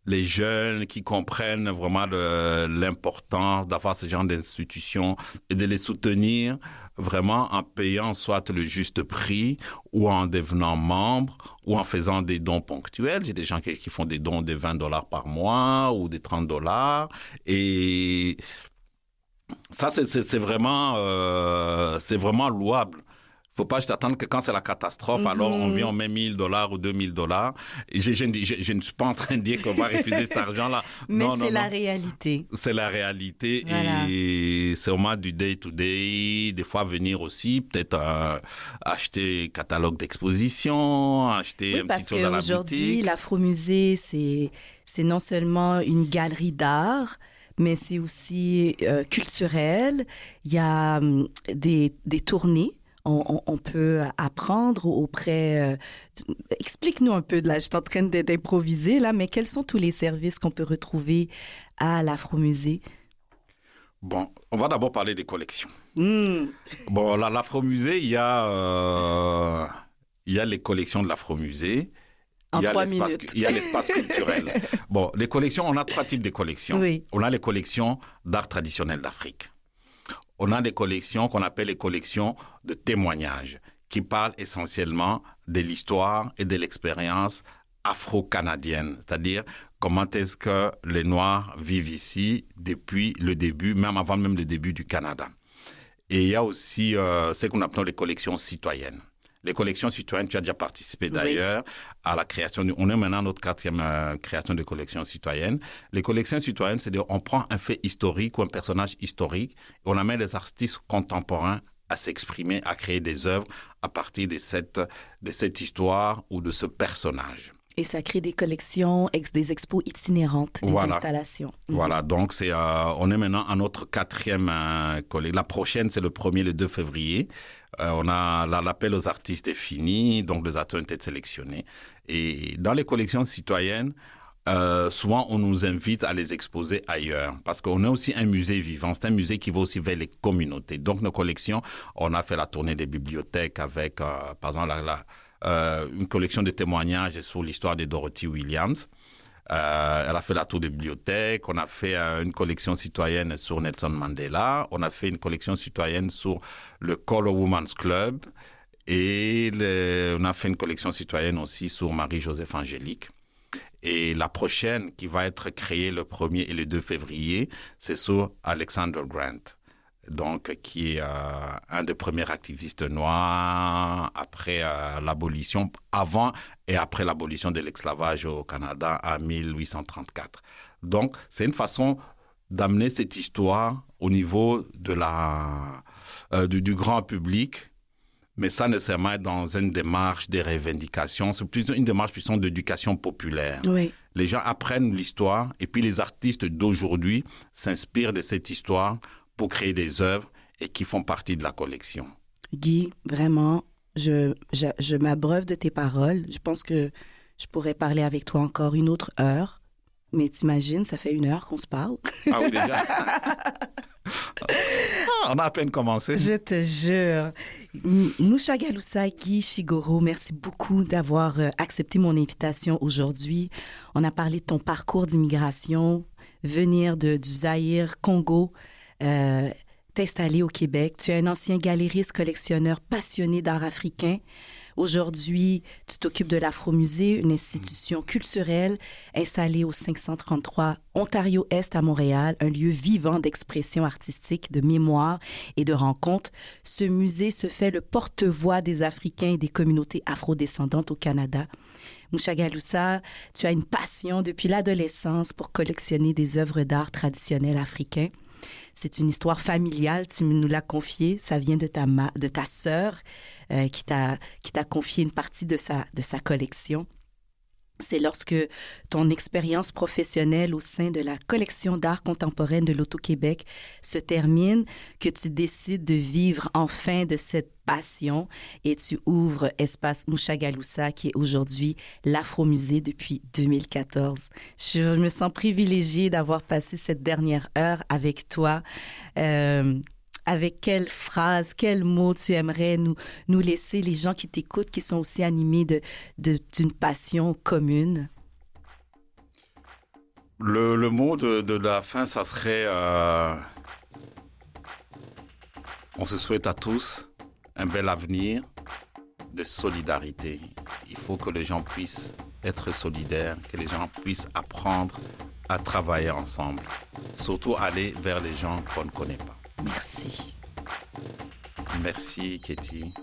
les jeunes qui comprennent vraiment l'importance d'avoir ce genre d'institutions et de les soutenir vraiment en payant soit le juste prix ou en devenant membre ou en faisant des dons ponctuels. J'ai des gens qui font des dons de $20 par mois ou des $30. Et ça, c'est vraiment louable. Faut pas juste attendre que quand c'est la catastrophe, alors on vient, on met $1,000 ou $2,000. Et je ne suis pas en train de dire qu'on va refuser cet argent-là. Mais c'est la réalité. C'est la réalité. Voilà. Et c'est vraiment du day-to-day. Des fois, venir aussi, peut-être acheter un catalogue d'exposition, acheter un petit chose à la boutique. Parce qu'aujourd'hui, l'Afro-Musée, c'est non seulement une galerie d'art, mais c'est aussi culturel. Il y a des tournées. On peut apprendre auprès... explique-nous un peu, là, je suis en train d'improviser, là, mais quels sont tous les services qu'on peut retrouver à l'Afro-Musée? Bon, on va d'abord parler des collections. Bon, l'Afro-Musée, il y a les collections de l'Afro-Musée. En 3 minutes. Il y a l'espace culturel. Bon, les collections, on a 3 types de collections. Oui. On a les collections d'art traditionnel d'Afrique. On a des collections qu'on appelle les collections de témoignages, qui parlent essentiellement de l'histoire et de l'expérience afro-canadienne, c'est-à-dire comment est-ce que les Noirs vivent ici depuis le début, même avant même le début du Canada. Et il y a aussi ce qu'on appelle les collections citoyennes. Les collections citoyennes, tu as déjà participé d'ailleurs à la création. On est maintenant à notre 4e création de collections citoyennes. Les collections citoyennes, c'est-à-dire on prend un fait historique ou un personnage historique et on amène les artistes contemporains à s'exprimer, à créer des œuvres à partir de cette histoire ou de ce personnage. Et ça crée des collections, des expos itinérantes, des installations. Voilà, donc on est maintenant à notre 4e collecte. La prochaine, c'est le 1er, le 2 février. L'appel aux artistes est fini, donc les artistes ont été sélectionnés. Et dans les collections citoyennes, souvent on nous invite à les exposer ailleurs parce qu'on est aussi un musée vivant, c'est un musée qui va aussi vers les communautés. Donc nos collections, on a fait la tournée des bibliothèques avec, par exemple, une collection de témoignages sur l'histoire de Dorothy Williams. Elle a fait la tour des bibliothèques. On a fait une collection citoyenne sur Nelson Mandela. On a fait une collection citoyenne sur le Color Women's Club. Et on a fait une collection citoyenne aussi sur Marie-Joseph Angélique. Et la prochaine, qui va être créée le 1er et le 2 février, c'est sur Alexander Grant. Donc, qui est un des premiers activistes noirs après l'abolition, avant et après l'abolition de l'esclavage au Canada en 1834. Donc, c'est une façon d'amener cette histoire au niveau de du grand public, mais sans nécessairement être dans une démarche de revendication. C'est plus une démarche d'éducation populaire. Oui. Les gens apprennent l'histoire et puis les artistes d'aujourd'hui s'inspirent de cette histoire pour créer des œuvres et qui font partie de la collection. Guy, vraiment, je m'abreuve de tes paroles. Je pense que je pourrais parler avec toi encore une autre heure Mais t'imagines, ça fait 1 heure qu'on se parle. Ah oui, déjà. On a à peine commencé. Je te jure. Mushagalusa Guy Shigoro, merci beaucoup d'avoir accepté mon invitation aujourd'hui. On a parlé de ton parcours d'immigration, venir du Zaïre, Congo, t'installer au Québec. Tu es un ancien galériste, collectionneur passionné d'art africain. Aujourd'hui, tu t'occupes de l'Afromusée, une institution culturelle installée au 533 Ontario-Est à Montréal, un lieu vivant d'expression artistique, de mémoire et de rencontre. Ce musée se fait le porte-voix des Africains et des communautés afrodescendantes au Canada. Mushagalusa, tu as une passion depuis l'adolescence pour collectionner des œuvres d'art traditionnelles africains. C'est une histoire familiale, tu nous l'as confié. Ça vient de ta sœur qui t'a confié une partie de sa collection. C'est lorsque ton expérience professionnelle au sein de la collection d'art contemporaine de l'Auto-Québec se termine que tu décides de vivre enfin de cette passion et tu ouvres Espace Mushagalusa qui est aujourd'hui l'Afromusée depuis 2014. Je me sens privilégiée d'avoir passé cette dernière heure avec toi. Avec quelle phrase, quels mots tu aimerais nous laisser, les gens qui t'écoutent, qui sont aussi animés d'une passion commune? Le mot de la fin, ça serait on se souhaite à tous un bel avenir de solidarité. Il faut que les gens puissent être solidaires, que les gens puissent apprendre à travailler ensemble. Surtout aller vers les gens qu'on ne connaît pas. Merci. Merci, Katie.